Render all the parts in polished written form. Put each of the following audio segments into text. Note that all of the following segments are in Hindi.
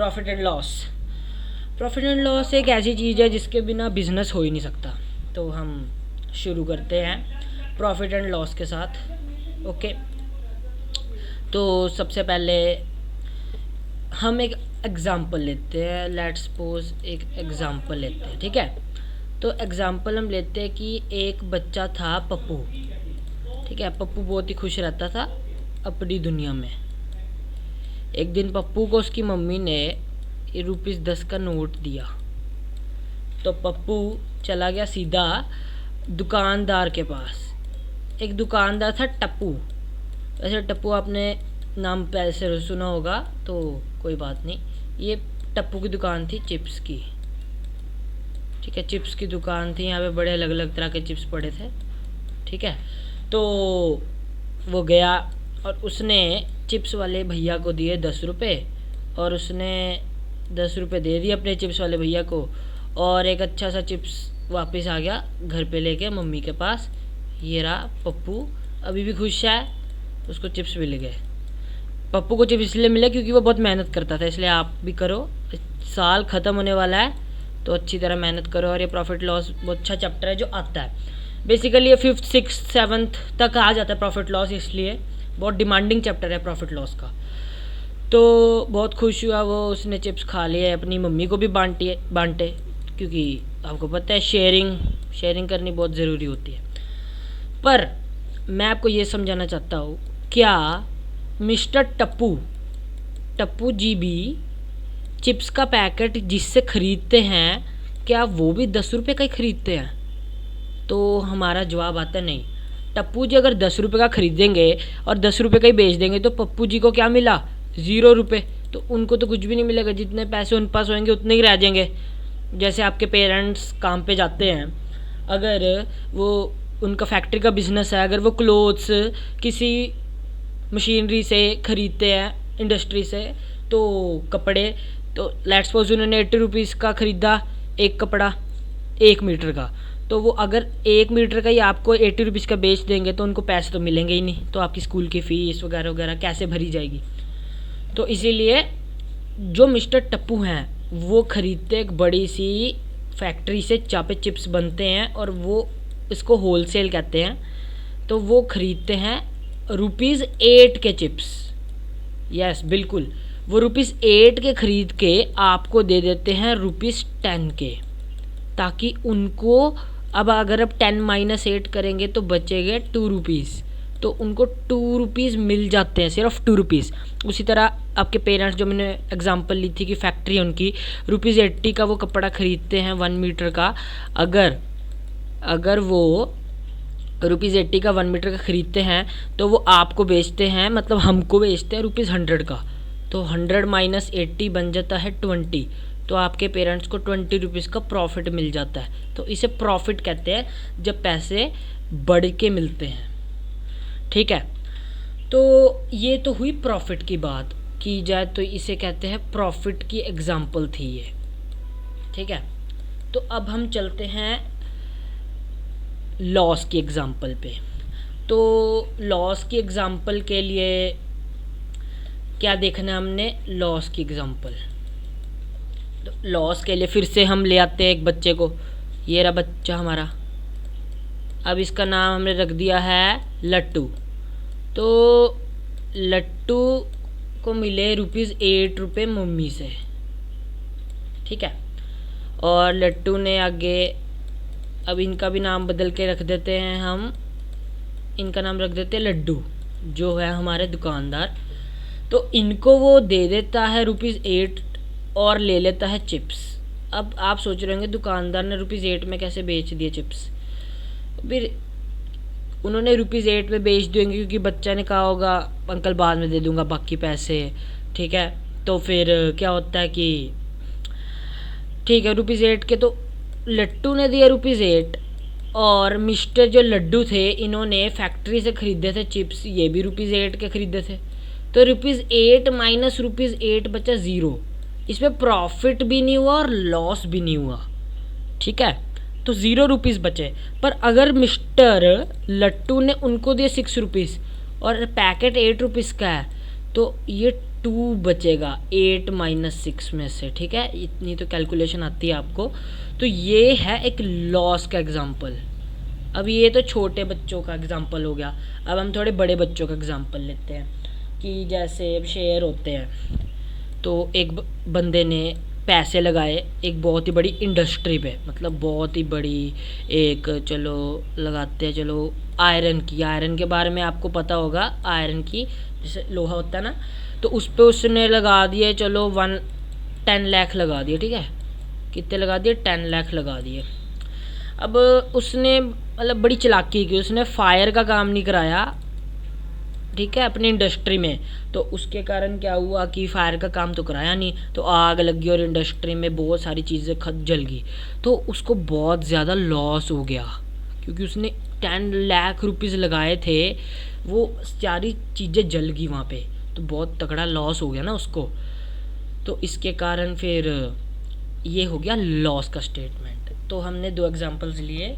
Profit and loss. Profit and loss एक ऐसी चीज़ है जिसके बिना बिजनेस हो ही नहीं सकता। तो हम शुरू करते हैं प्रॉफिट एंड लॉस के साथ। ओके, तो सबसे पहले हम एक एग्ज़ाम्पल लेते हैं। लेट्स सपोज एक एग्ज़ाम्पल लेते हैं, ठीक है। तो एग्ज़ाम्पल हम लेते हैं कि एक बच्चा था पप्पू, ठीक है। पप्पू बहुत ही खुश रहता था अपनी दुनिया में। एक दिन पप्पू को उसकी मम्मी ने ₹10 का नोट दिया, तो पप्पू चला गया सीधा दुकानदार के पास। एक दुकानदार था टप्पू। वैसे टप्पू आपने नाम पहले से सुना होगा, तो कोई बात नहीं। ये टप्पू की दुकान थी चिप्स की, ठीक है। चिप्स की दुकान थी, यहाँ पे बड़े अलग अलग तरह के चिप्स पड़े थे, ठीक है। तो वो गया और उसने चिप्स वाले भैया को दिए 10 रुपये, और उसने 10 रुपये दे दिए अपने चिप्स वाले भैया को, और एक अच्छा सा चिप्स वापस आ गया घर पे लेके मम्मी के पास। ये रहा पप्पू, अभी भी खुश है, उसको चिप्स मिल गए। पप्पू को चिप्स इसलिए मिले क्योंकि वो बहुत मेहनत करता था, इसलिए आप भी करो। साल ख़त्म होने वाला है तो अच्छी तरह मेहनत करो। और ये प्रॉफिट लॉस बहुत अच्छा चैप्टर है जो आता है। बेसिकली ये 5th 6th 7th तक आ जाता है प्रॉफिट लॉस, इसलिए बहुत डिमांडिंग चैप्टर है प्रॉफिट लॉस का। तो बहुत खुश हुआ वो, उसने चिप्स खा लिए, अपनी मम्मी को भी बांटे क्योंकि आपको पता है शेयरिंग करनी बहुत ज़रूरी होती है। पर मैं आपको ये समझाना चाहता हूँ, क्या मिस्टर टप्पू जी भी चिप्स का पैकेट जिससे ख़रीदते हैं, क्या वो भी 10 रुपये का ही ख़रीदते हैं? तो हमारा जवाब आता नहीं। टप्पू जी अगर 10 रुपये का ख़रीदेंगे और 10 रुपये का ही बेच देंगे तो पप्पू जी को क्या मिला? 0 रुपये। तो उनको तो कुछ भी नहीं मिलेगा, जितने पैसे उन पास होंगे उतने ही रह जाएंगे। जैसे आपके पेरेंट्स काम पे जाते हैं, अगर वो उनका फैक्ट्री का बिजनेस है, अगर वो क्लोथ्स किसी मशीनरी से ख़रीदते हैं, इंडस्ट्री से, तो कपड़े, तो लेट्स सपोज उन्होंने 80 रुपीज़ का ख़रीदा एक कपड़ा 1 मीटर का, तो वो अगर 1 मीटर का ही आपको 80 रुपीज़ का बेच देंगे तो उनको पैसे तो मिलेंगे ही नहीं। तो आपकी स्कूल की फ़ीस वगैरह वगैरह कैसे भरी जाएगी? तो इसीलिए जो मिस्टर टप्पू हैं वो ख़रीदते एक बड़ी सी फैक्ट्री से जहाँ पे चिप्स बनते हैं, और वो इसको होलसेल कहते हैं। तो वो ख़रीदते हैं ₹8 के चिप्स। यस, बिल्कुल, वो ₹8 के ख़रीद के आपको दे देते हैं ₹10 के, ताकि उनको अब अगर आप 10 - 8 करेंगे तो बचेंगे 2 रुपीज़। तो उनको 2 रुपीज़ मिल जाते हैं, सिर्फ 2 रुपीज़। उसी तरह आपके पेरेंट्स, जो मैंने एग्जांपल ली थी कि फैक्ट्री है उनकी, ₹80 का वो कपड़ा ख़रीदते हैं 1 मीटर का। अगर वो ₹80 का 1 मीटर का ख़रीदते हैं तो वो आपको बेचते हैं, मतलब हमको बेचते हैं ₹100 का। तो 100 - 80 बन जाता है 20। तो आपके पेरेंट्स को 20 रुपीज़ का प्रॉफिट मिल जाता है। तो इसे प्रॉफिट कहते हैं जब पैसे बढ़ के मिलते हैं, ठीक है। तो ये तो हुई प्रॉफिट की बात की जाए, तो इसे कहते हैं प्रॉफिट की एग्जाम्पल थी ये, ठीक है। तो अब हम चलते हैं लॉस की एग्जाम्पल पे। तो लॉस की एग्जाम्पल के लिए क्या देखना है हमने? लॉस की एग्जाम्पल। तो लॉस के लिए फिर से हम ले आते हैं एक बच्चे को। ये रहा बच्चा हमारा। अब इसका नाम हमने रख दिया है लट्टू। तो लट्टू को मिले ₹8 मम्मी से, ठीक है। और लट्टू ने आगे, अब इनका भी नाम बदल के रख देते हैं हम, इनका नाम रख देते हैं लड्डू, जो है हमारे दुकानदार। तो इनको वो दे देता है ₹8 और ले लेता है चिप्स। अब आप सोच रहे होंगे दुकानदार ने ₹8 में कैसे बेच दिए चिप्स? फिर उन्होंने ₹8 में बेच देंगे क्योंकि बच्चा ने कहा होगा अंकल बाद में दे दूंगा बाकी पैसे, ठीक है। तो फिर क्या होता है कि ठीक है, ₹8 के तो लट्टू ने दिया ₹8, और मिस्टर जो लड्डू थे इन्होंने फैक्ट्री से ख़रीदे थे चिप्स, ये भी ₹8 के ख़रीदे थे। तो ₹8 माइनस ₹8 बचा 0। इसमें प्रॉफिट भी नहीं हुआ और लॉस भी नहीं हुआ, ठीक है। तो 0 रुपीज़ बचे। पर अगर मिस्टर लट्टू ने उनको दिए 6 रुपीज़ और पैकेट 8 रुपीज़ का है, तो ये 2 बचेगा 8 माइनस 6 में से, ठीक है, इतनी तो कैलकुलेशन आती है आपको। तो ये है एक लॉस का एग्जांपल। अब ये तो छोटे बच्चों का एग्जांपल हो गया। अब हम थोड़े बड़े बच्चों का एग्जांपल लेते हैं कि जैसे अब शेयर होते हैं, तो एक बंदे ने पैसे लगाए एक बहुत ही बड़ी इंडस्ट्री पे, मतलब बहुत ही बड़ी एक, चलो लगाते हैं, चलो आयरन के बारे में आपको पता होगा, आयरन की जैसे लोहा होता है ना, तो उस पर उसने लगा दिए, चलो 10 लाख लगा दिए, ठीक है, कितने लगा दिए, 10 लाख लगा दिए। अब उसने मतलब बड़ी चालाकी की, उसने फायर का काम नहीं कराया, ठीक है, अपनी इंडस्ट्री में। तो उसके कारण क्या हुआ कि फायर का काम तो कराया नहीं, तो आग लगी और इंडस्ट्री में बहुत सारी चीज़ें जल गई, तो उसको बहुत ज़्यादा लॉस हो गया, क्योंकि उसने 10 लाख रुपीज़ लगाए थे, वो सारी चीज़ें जल गई वहाँ पे, तो बहुत तगड़ा लॉस हो गया ना उसको। तो इसके कारण फिर ये हो गया लॉस का स्टेटमेंट। तो हमने 2 एग्जांपल्स लिए,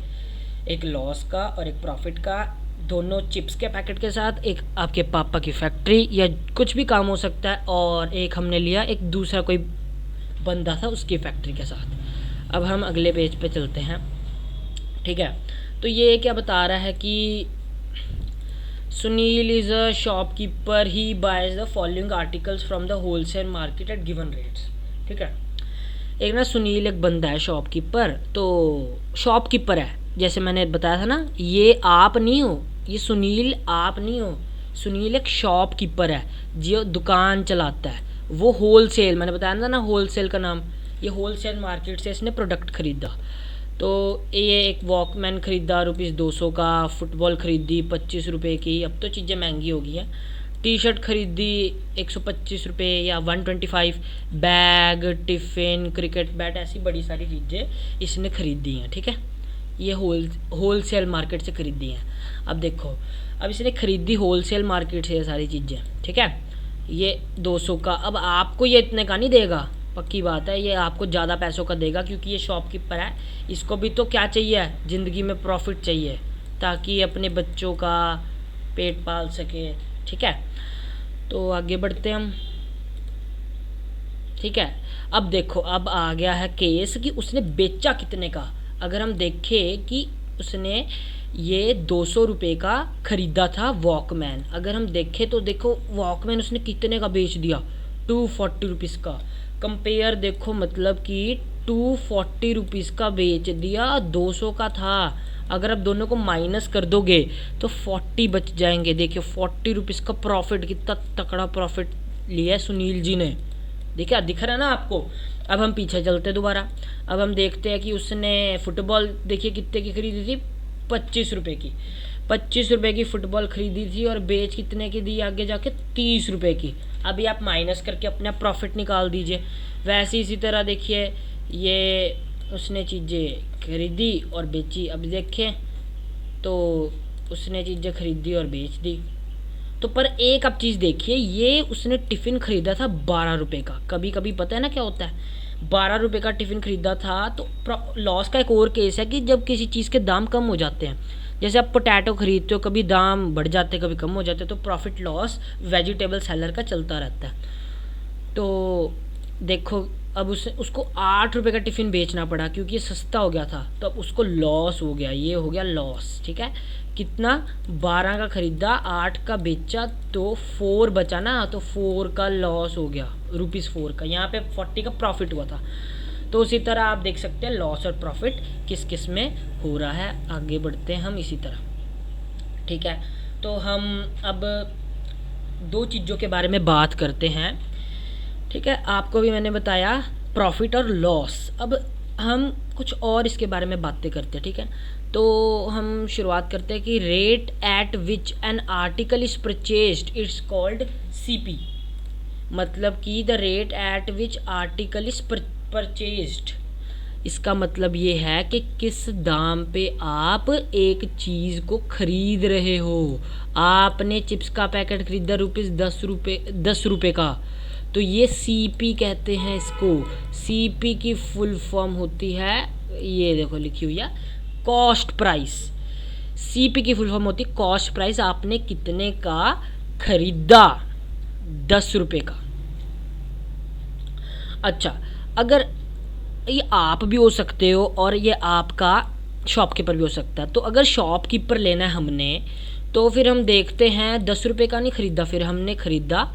एक लॉस का और एक प्रॉफिट का, दोनों चिप्स के पैकेट के साथ, एक आपके पापा की फैक्ट्री या कुछ भी काम हो सकता है, और एक हमने लिया एक दूसरा कोई बंदा था उसकी फैक्ट्री के साथ। अब हम अगले पेज पे चलते हैं, ठीक है। तो ये क्या बता रहा है कि Sunil is a shopkeeper, he buys the following articles from the wholesale market at given rates, ठीक है। एक ना सुनील एक बंदा है शॉपकीपर, तो शॉपकीपर है, जैसे मैंने बताया था ना, ये आप नहीं हो, ये सुनील आप नहीं हो, सुनील एक शॉपकीपर है जो दुकान चलाता है, वो होलसेल, मैंने बताया था ना होलसेल का नाम, ये होलसेल मार्केट से इसने प्रोडक्ट खरीदा। तो ये एक वॉकमैन ख़रीदा ₹200 का, फुटबॉल ख़रीदी 25 रुपये की, अब तो चीज़ें महंगी हो गई हैं, टी शर्ट खरीदी 125 रुपये या 125, बैग, टिफ़िन, क्रिकेट बैट, ऐसी बड़ी सारी चीज़ें इसने ख़रीदी हैं, ठीक है, ये होलसेल मार्केट से ख़रीदी हैं। अब देखो, अब इसने ख़रीदी होलसेल मार्केट से ये सारी चीज़ें, ठीक है, ये 200 का, अब आपको ये इतने का नहीं देगा, पक्की बात है, ये आपको ज़्यादा पैसों का देगा, क्योंकि ये शॉपकीपर है, इसको भी तो क्या चाहिए, ज़िंदगी में प्रॉफिट चाहिए, ताकि अपने बच्चों का पेट पाल सके, ठीक है। तो आगे बढ़ते हैं हम, ठीक है। अब देखो, अब आ गया है केस कि उसने बेचा कितने का। अगर हम देखें कि उसने ये 200 रुपये का ख़रीदा था वॉकमैन, अगर हम देखें तो देखो वॉकमैन उसने कितने का बेच दिया, 240 रुपीज़ का। कंपेयर देखो, मतलब कि 240 रुपीज़ का बेच दिया, 200 का था, अगर आप दोनों को माइनस कर दोगे तो 40 बच जाएंगे। देखिए 40 रुपीज़ का प्रॉफिट, कितना तकड़ा प्रॉफिट लिया है सुनील जी ने, देखिए दिख रहा है ना आपको। अब हम पीछे चलते दोबारा, अब हम देखते हैं कि उसने फुटबॉल देखिए कितने की खरीदी थी, 25 रुपये की, 25 रुपये की फुटबॉल खरीदी थी और बेच कितने की दी आगे जाके, 30 रुपये की। अभी आप माइनस करके अपना प्रॉफिट निकाल दीजिए। वैसे इसी तरह देखिए ये उसने चीज़ें खरीदी और बेची, अब देखें तो उसने चीज़ें खरीदी और बेच दी। तो पर एक आप चीज़ देखिए, ये उसने टिफ़िन ख़रीदा था 12 रुपये का। कभी कभी पता है ना क्या होता है, 12 रुपये का टिफ़िन ख़रीदा था। तो लॉस का एक और केस है कि जब किसी चीज़ के दाम कम हो जाते हैं, जैसे आप पोटैटो खरीदते हो, कभी दाम बढ़ जाते कभी कम हो जाते, तो प्रॉफिट लॉस वेजिटेबल सेलर का चलता रहता है। तो देखो अब उसको 8 रुपये का टिफ़िन बेचना पड़ा, क्योंकि ये सस्ता हो गया था, तो अब उसको लॉस हो गया, ये हो गया लॉस, ठीक है। कितना, 12 का ख़रीदा, 8 का बेचा, तो 4 बचा ना, तो 4 का लॉस हो गया, ₹4 का, यहाँ पे 40 का प्रॉफिट हुआ था। तो उसी तरह आप देख सकते हैं लॉस और प्रॉफिट किस किस में हो रहा है। आगे बढ़ते हैं हम इसी तरह, ठीक है। तो हम अब 2 चीज़ों के बारे में बात करते हैं, ठीक है, आपको भी मैंने बताया प्रॉफिट और लॉस। अब हम कुछ और इसके बारे में बातें करते हैं, ठीक है। तो हम शुरुआत करते हैं कि rate at which an article is purchased it's called CP, मतलब कि the rate at which article is purchased, इसका मतलब ये है कि किस दाम पे आप एक चीज़ को खरीद रहे हो। आपने चिप्स का पैकेट खरीदा ₹10 रुपये का, तो ये सीपी कहते हैं इसको। सीपी की फुल फॉर्म होती है, ये देखो लिखी हुई है, कॉस्ट प्राइस। सीपी की फुल फॉर्म होती है कॉस्ट प्राइस, आपने कितने का खरीदा, 10 रुपये का, अच्छा, अगर ये आप भी हो सकते हो और ये आपका शॉपकीपर भी हो सकता है। तो अगर शॉपकीपर लेना है हमने, तो फिर हम देखते हैं 10 रुपये का नहीं ख़रीदा, फिर हमने ख़रीदा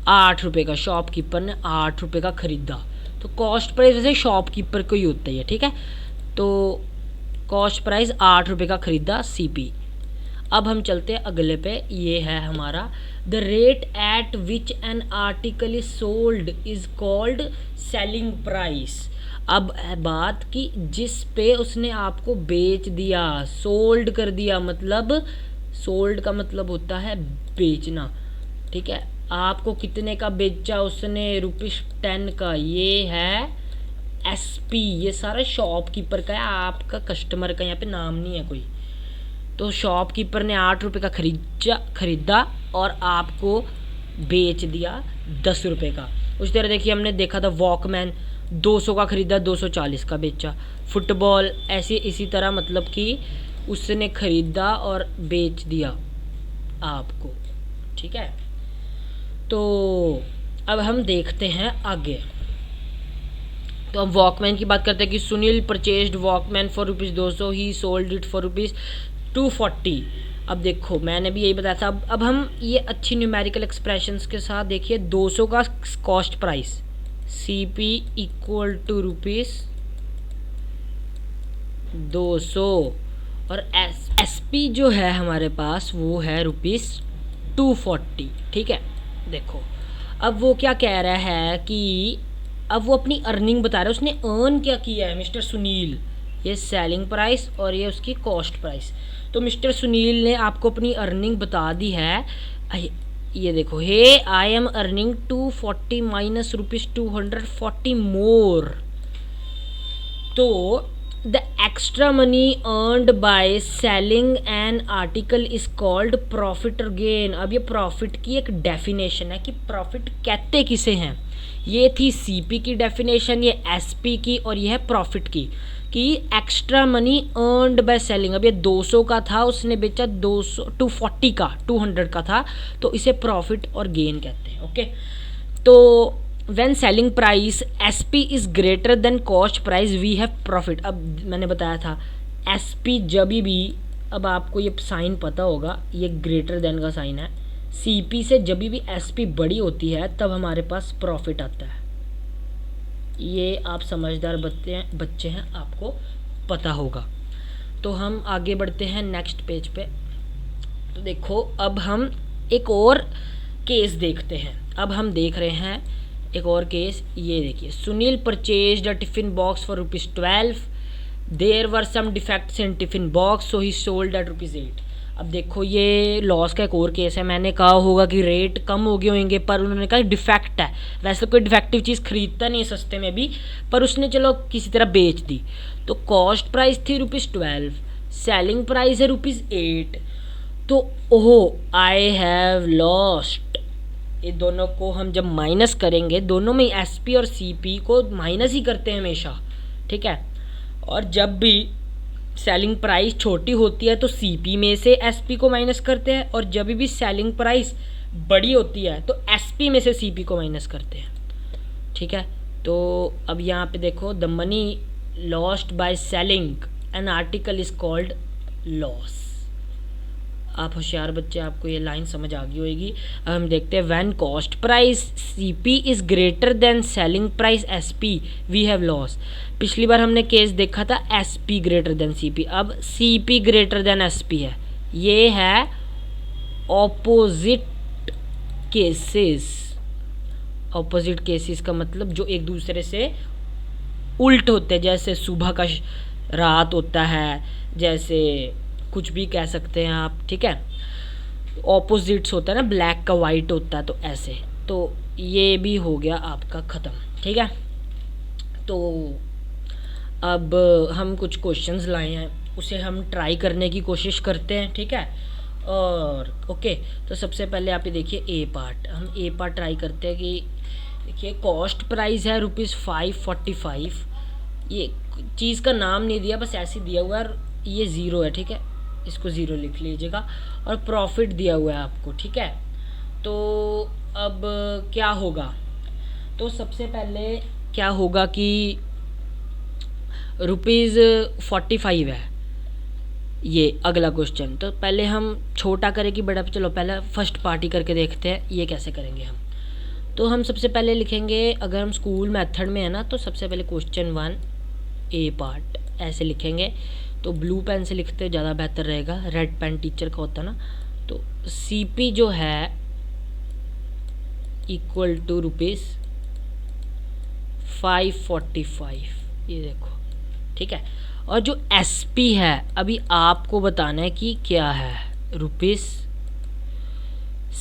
8 रुपये का, शॉपकीपर ने 8 रुपये का ख़रीदा। तो कॉस्ट प्राइस वैसे शॉपकीपर को ही होता है, ठीक है। तो कॉस्ट प्राइस 8 रुपये का ख़रीदा सीपी। अब हम चलते हैं अगले पे, ये है हमारा the rate at which an article is sold is called selling price. अब है बात कि जिस पे उसने आपको बेच दिया, सोल्ड कर दिया, मतलब सोल्ड का मतलब होता है बेचना, ठीक है। आपको कितने का बेचा उसने, ₹10 का, ये है एसपी। ये सारा शॉपकीपर का है, आपका कस्टमर का यहाँ पे नाम नहीं है कोई। तो शॉपकीपर ने 8 रुपये का खरीदा और आपको बेच दिया 10 रुपये का। उस तरह देखिए हमने देखा था वॉकमैन 200 का खरीदा, 240 का बेचा। फुटबॉल ऐसे इसी तरह, मतलब कि उसने खरीदा और बेच दिया आपको, ठीक है। तो अब हम देखते हैं आगे। तो अब वॉकमैन की बात करते हैं कि Sunil purchased Walkman for ₹200, he sold it for ₹240। अब देखो मैंने भी यही बताया था। अब हम ये अच्छी न्यूमेरिकल एक्सप्रेशंस के साथ देखिए, 200 का cost price, CP equal to ₹200 और SP जो है हमारे पास वो है ₹240, ठीक है। देखो अब वो क्या कह रहा है कि अब वो अपनी अर्निंग बता रहा है, उसने अर्न क्या किया है मिस्टर सुनील, ये सेलिंग प्राइस और ये उसकी कॉस्ट प्राइस। तो मिस्टर सुनील ने आपको अपनी अर्निंग बता दी है, ये देखो, हे आई एम अर्निंग 240 माइनस ₹240 मोर। तो the extra money earned by selling an article is called profit और गेन। अब ये प्रॉफिट की एक डेफिनेशन है कि प्रॉफिट कहते किसे हैं। ये थी सीपी की डेफिनेशन, ये एसपी की, और ये है प्रॉफिट की, कि extra money earned by selling. अब ये 200 का था, उसने बेचा 240 का, 200 का था, तो इसे प्रॉफिट और गेन कहते हैं, ओके। तो when selling price SP is greater than cost price we have profit. अब मैंने बताया था एसपी जब भी, अब आपको ये साइन पता होगा, ये ग्रेटर देन का साइन है। सीपी से जब भी एसपी बड़ी होती है तब हमारे पास प्रॉफिट आता है। ये आप समझदार बच्चे हैं, आपको पता होगा। तो हम आगे बढ़ते हैं नेक्स्ट पेज पे। तो देखो अब हम एक और केस देखते हैं। अब हम देख रहे हैं एक और केस, ये देखिए, Sunil purchased a tiffin box for ₹12। There were some defects in tiffin box so he sold at ₹8। अब देखो ये लॉस का एक और केस है। मैंने कहा होगा कि रेट कम हो गए होंगे, पर उन्होंने कहा डिफेक्ट है। वैसे कोई डिफेक्टिव चीज़ खरीदता नहीं है सस्ते में भी, पर उसने चलो किसी तरह बेच दी। तो कॉस्ट प्राइस थी ₹12, सेलिंग प्राइस है ₹8। तो ओह आई हैव लॉस्ट। ये दोनों को हम जब माइनस करेंगे, दोनों में एसपी और सीपी को माइनस ही करते हैं हमेशा, ठीक है। और जब भी सेलिंग प्राइस छोटी होती है तो सीपी में से एसपी को माइनस करते हैं, और जब भी सेलिंग प्राइस बड़ी होती है तो एसपी में से सीपी को माइनस करते हैं, ठीक है। तो अब यहाँ पे देखो, the money lost by selling an article is called loss. आप होशियार बच्चे, आपको ये लाइन समझ आ गई होगी। अब हम देखते हैं, when cost price CP is greater than selling price SP we have loss. पिछली बार हमने केस देखा था एसपी ग्रेटर देन सीपी, अब सीपी ग्रेटर देन एसपी है। ये है ऑपोजिट केसेस। ऑपोजिट केसेस का मतलब जो एक दूसरे से उल्ट होते हैं, जैसे सुबह का रात होता है, जैसे कुछ भी कह सकते हैं आप, ठीक है। ऑपोजिट्स होता है ना, ब्लैक का वाइट होता है, तो ऐसे। तो ये भी हो गया आपका ख़त्म, ठीक है। तो अब हम कुछ क्वेश्चंस लाए हैं, उसे हम ट्राई करने की कोशिश करते हैं, ठीक है। और ओके, तो सबसे पहले आप ये देखिए ए पार्ट, हम ए पार्ट ट्राई करते हैं। कि देखिए कॉस्ट प्राइस है ₹545। ये चीज़ का नाम नहीं दिया, बस ऐसे दिया हुआ है, ये ज़ीरो है, ठीक है, इसको ज़ीरो लिख लीजिएगा। और प्रॉफिट दिया हुआ है आपको, ठीक है। तो अब क्या होगा, तो सबसे पहले क्या होगा कि ₹45 है ये अगला क्वेश्चन। तो पहले हम छोटा करें कि बड़ा, चलो पहले फर्स्ट पार्टी करके देखते हैं ये कैसे करेंगे हम। तो हम सबसे पहले लिखेंगे, अगर हम स्कूल मेथड में है ना, तो सबसे पहले क्वेश्चन 1 ए पार्ट ऐसे लिखेंगे। तो ब्लू पेन से लिखते ज़्यादा बेहतर रहेगा, रेड पेन टीचर का होता ना। तो CP जो है इक्वल टू ₹545, ये देखो, ठीक है। और जो SP है अभी आपको बताना है कि क्या है,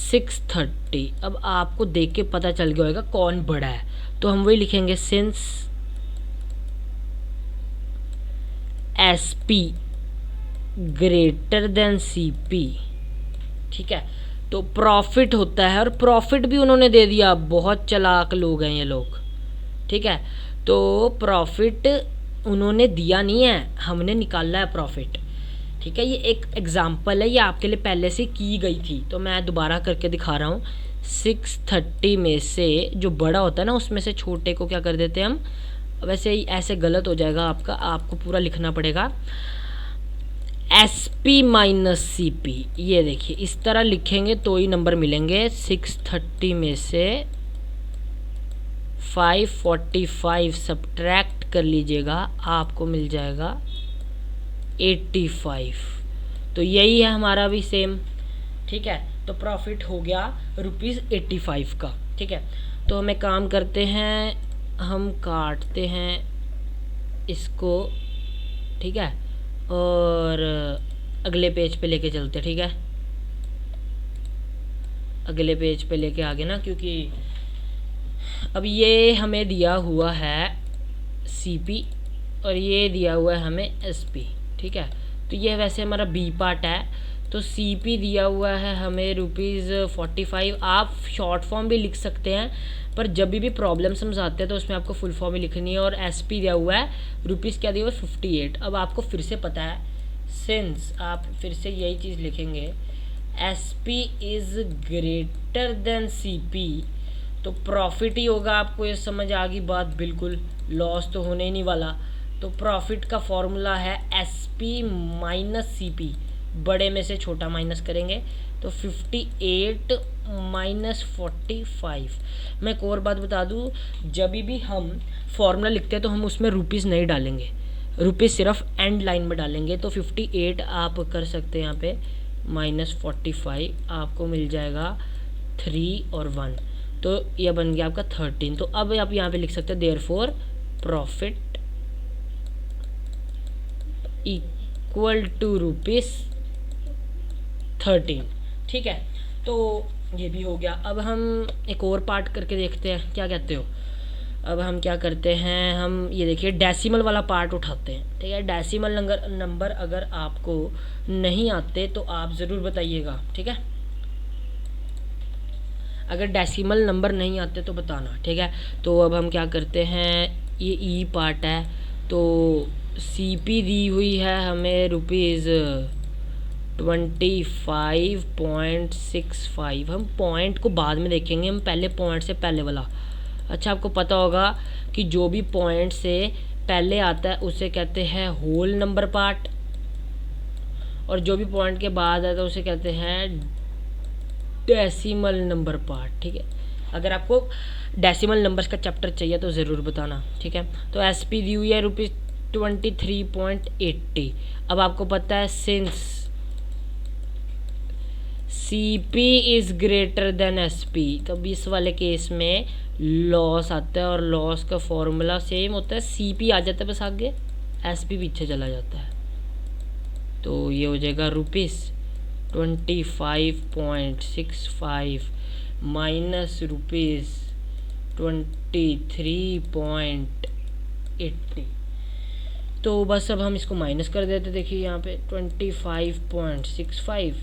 ₹630। अब आपको देख के पता चल गया होगा कौन बड़ा है, तो हम वही लिखेंगे, since SP greater than CP, ठीक है। तो प्रॉफिट होता है, और प्रॉफिट भी उन्होंने दे दिया, बहुत चालाक लोग हैं ये लोग, ठीक है। तो प्रॉफिट उन्होंने दिया नहीं है, हमने निकाला है प्रॉफिट, ठीक है। ये एक एग्जांपल है, ये आपके लिए पहले से की गई थी, तो मैं दोबारा करके दिखा रहा हूँ। 630 में से जो बड़ा होता है ना, उसमें से छोटे को क्या कर देते हैं हम, वैसे ही ऐसे गलत हो जाएगा आपका, आपको पूरा लिखना पड़ेगा SP माइनस CP। ये देखिए इस तरह लिखेंगे तो ही नंबर मिलेंगे। 630 में से 545 सब्ट्रैक्ट कर लीजिएगा, आपको मिल जाएगा 85। तो यही है हमारा भी सेम, ठीक है। तो प्रॉफिट हो गया ₹85 का, ठीक है। तो हम एक काम करते हैं, हम काटते हैं इसको, ठीक है, और अगले पेज पे लेके चलते, ठीक है। अगले पेज पे लेके आगे ना, क्योंकि अब ये हमें दिया हुआ है CP और ये दिया हुआ है हमें SP, ठीक है। तो ये वैसे हमारा B पार्ट है। तो CP दिया हुआ है हमें ₹45। आप शॉर्ट फॉर्म भी लिख सकते हैं, पर जब भी प्रॉब्लम समझाते हैं तो उसमें आपको फुल फॉर्म ही लिखनी है। और SP दिया हुआ है रुपीज़, क्या दिया हुआ है 58। अब आपको फिर से पता है, सिंस आप फिर से यही चीज़ लिखेंगे, SP is greater than CP, तो प्रॉफिट ही होगा। आपको ये समझ आ गई बात, बिल्कुल लॉस तो होने ही नहीं वाला। तो प्रॉफिट का फॉर्मूला है SP माइनस CP, बड़े में से छोटा माइनस करेंगे तो 58 माइनस 45। मैं एक और बात बता दूँ, जब भी हम फॉर्मूला लिखते हैं तो हम उसमें रुपीज़ नहीं डालेंगे, रुपीज़ सिर्फ एंड लाइन में डालेंगे। तो 58 आप कर सकते हैं यहाँ पे, माइनस 45 आपको मिल जाएगा 3 और 1, तो यह बन गया आपका 13। तो अब आप यहाँ पे लिख सकते हैं देयरफॉर प्रॉफिट इक्वल टू ₹13, ठीक है। तो ये भी हो गया। अब हम एक और पार्ट करके देखते हैं, क्या कहते हो। अब हम क्या करते हैं, हम ये देखिए डेसिमल वाला पार्ट उठाते हैं, ठीक है। डेसिमल नंबर अगर आपको नहीं आते तो आप ज़रूर बताइएगा, ठीक है। अगर डेसिमल नंबर नहीं आते तो बताना, ठीक है। तो अब हम क्या करते हैं, ये E पार्ट है, तो CP दी हुई है हमें ₹25.65। हम पॉइंट को बाद में देखेंगे, हम पहले पॉइंट से पहले वाला। अच्छा, आपको पता होगा कि जो भी पॉइंट से पहले आता है उसे कहते हैं होल नंबर पार्ट, और जो भी पॉइंट के बाद आता है उसे कहते हैं डेसिमल नंबर पार्ट, ठीक है। अगर आपको डेसिमल नंबर्स का चैप्टर चाहिए तो ज़रूर बताना, ठीक है। तो SP दी हुई है ₹23.80। अब आपको पता है since CP is greater than SP, तब इस वाले केस में लॉस आता है, और लॉस का फॉर्मूला सेम होता है, CP आ जाता है बस आगे, SP पीछे चला जाता है। तो ये हो जाएगा ₹25.65 माइनस ₹23.80। तो बस अब हम इसको माइनस कर देते, देखिए यहाँ पे 25.65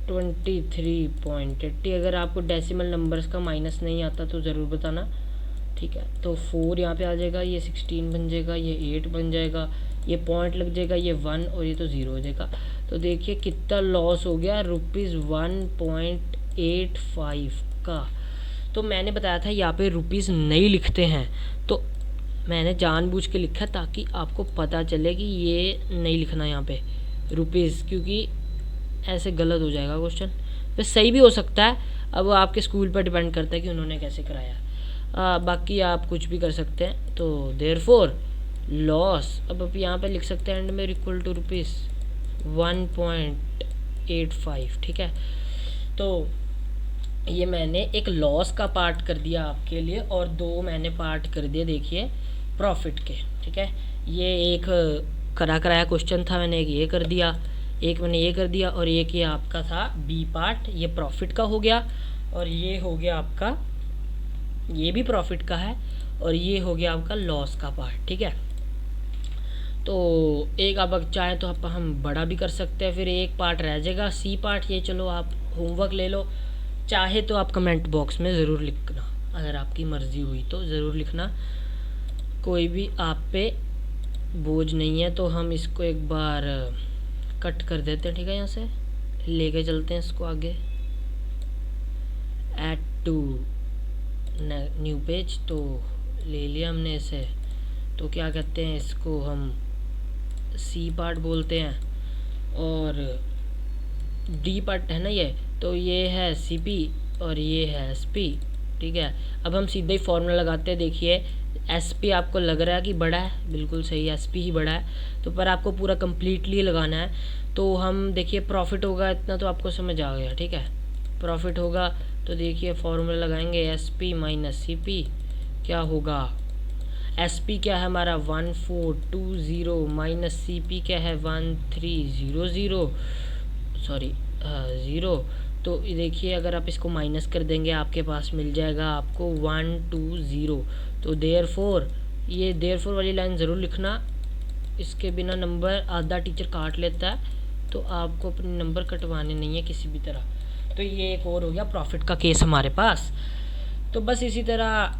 23.80। अगर आपको डेसिमल नंबर्स का माइनस नहीं आता तो ज़रूर बताना, ठीक है। तो 4 यहाँ पे आ जाएगा, ये 16 बन जाएगा, ये 8 बन जाएगा, ये पॉइंट लग जाएगा, ये 1 और ये तो 0 हो जाएगा। तो देखिए कितना लॉस हो गया, ₹1.85 का। तो मैंने बताया था यहाँ पे रुपीज़ नहीं लिखते हैं, तो मैंने जानबूझ के लिखा ताकि आपको पता चले कि ये नहीं लिखना यहाँ पे रुपीज़, क्योंकि ऐसे गलत हो जाएगा क्वेश्चन। वैसे सही भी हो सकता है, अब वो आपके स्कूल पर डिपेंड करता है कि उन्होंने कैसे कराया। बाकी आप कुछ भी कर सकते हैं। तो देयरफॉर लॉस, अब यहाँ पे लिख सकते हैं एंड में इक्वल टू रुपीज़ 1.85, ठीक है। तो ये मैंने एक लॉस का पार्ट कर दिया आपके लिए और दो मैंने पार्ट कर दिए देखिए प्रॉफिट के, ठीक है। ये एक कराया क्वेश्चन था, मैंने एक ये कर दिया, एक मैंने ये कर दिया, और एक ये आपका था बी पार्ट, ये प्रॉफिट का हो गया, और ये हो गया आपका, ये भी प्रॉफिट का है, और ये हो गया आपका लॉस का पार्ट, ठीक है। तो एक आप चाहें तो हम बड़ा भी कर सकते हैं, फिर एक पार्ट रह जाएगा सी पार्ट, ये चलो आप होमवर्क ले लो, चाहे तो आप कमेंट बॉक्स में ज़रूर लिखना, अगर आपकी मर्ज़ी हुई तो ज़रूर लिखना, कोई भी आप पे बोझ नहीं है। तो हम इसको एक बार कट कर देते हैं, ठीक है, यहाँ से लेके चलते हैं इसको आगे, ऐड टू न्यू पेज, तो ले लिया हमने इसे। तो क्या कहते हैं इसको, हम सी पार्ट बोलते हैं, और डी पार्ट है ना ये, तो ये है सी पी और ये है एस पी, ठीक है। अब हम सीधे ही फॉर्मूला लगाते हैं, देखिए एस पी आपको लग रहा है कि बड़ा है, बिल्कुल सही, एस पी ही बड़ा है, तो पर आपको पूरा कम्प्लीटली लगाना है। तो हम देखिए प्रॉफिट होगा इतना, तो आपको समझ आ गया, ठीक है। प्रॉफिट होगा तो देखिए फॉर्मूला लगाएंगे S P minus C P, क्या होगा, एस पी क्या है हमारा 1420 माइनस सी पी क्या है 1300, सॉरी 0। तो देखिए अगर आप इसको माइनस कर देंगे आपके पास मिल जाएगा आपको 120। तो देयरफॉर, ये देयरफॉर वाली लाइन ज़रूर लिखना, इसके बिना नंबर आधा टीचर काट लेता है, तो आपको अपने नंबर कटवाने नहीं है किसी भी तरह। तो ये एक और हो गया प्रॉफिट का केस हमारे पास। तो बस इसी तरह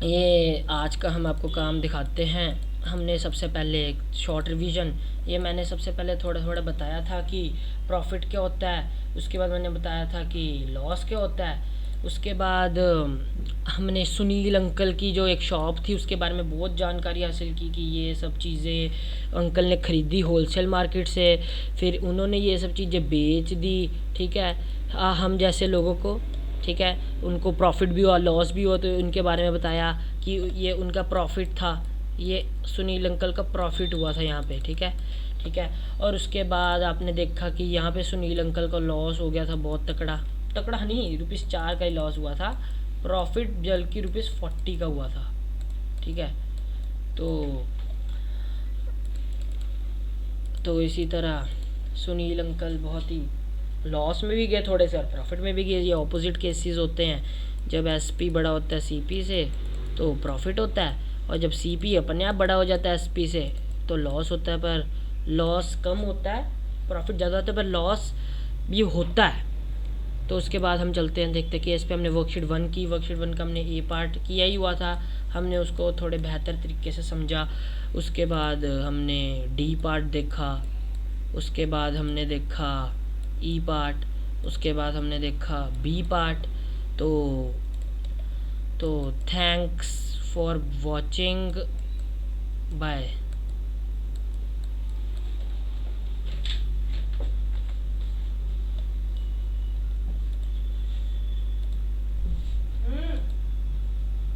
ये आज का हम आपको काम दिखाते हैं। हमने सबसे पहले एक शॉर्ट रिवीजन, ये मैंने सबसे पहले थोड़ा थोड़ा बताया था कि प्रॉफिट क्या होता है, उसके बाद मैंने बताया था कि लॉस क्या होता है, उसके बाद हमने सुनील अंकल की जो एक शॉप थी उसके बारे में बहुत जानकारी हासिल की कि ये सब चीज़ें अंकल ने ख़रीदी होलसेल मार्केट से, फिर उन्होंने ये सब चीज़ें बेच दी, ठीक है, हम जैसे लोगों को, ठीक है, उनको प्रॉफिट भी हुआ लॉस भी हुआ, तो उनके बारे में बताया कि ये उनका प्रॉफिट था, ये सुनील अंकल का प्रॉफिट हुआ था यहाँ पे, ठीक है, ठीक है। और उसके बाद आपने देखा कि यहाँ पे सुनील अंकल का लॉस हो गया था बहुत तकड़ा नहीं, ₹4 का ही लॉस हुआ था, प्रॉफिट बल्कि ₹40 का हुआ था, ठीक है। तो इसी तरह सुनील अंकल बहुत ही लॉस में भी गए थोड़े से और प्रॉफिट में भी गए, ये ऑपोजिट केसेस होते हैं। जब एसपी बड़ा होता है सीपी से तो प्रॉफिट होता है, और जब सीपी अपने आप बड़ा हो जाता है एसपी से तो लॉस होता है, पर लॉस कम होता है, प्रॉफिट ज़्यादा होता है पर लॉस भी होता है। तो उसके बाद हम चलते हैं, देखते हैं कि इस पर हमने वर्कशीट 1 की, वर्कशीट 1 का हमने ए पार्ट किया ही हुआ था, हमने उसको थोड़े बेहतर तरीके से समझा। उसके बाद हमने डी पार्ट देखा, उसके बाद हमने देखा ई पार्ट, उसके बाद हमने देखा बी पार्ट। तो थैंक्स फॉर वॉचिंग, बाय।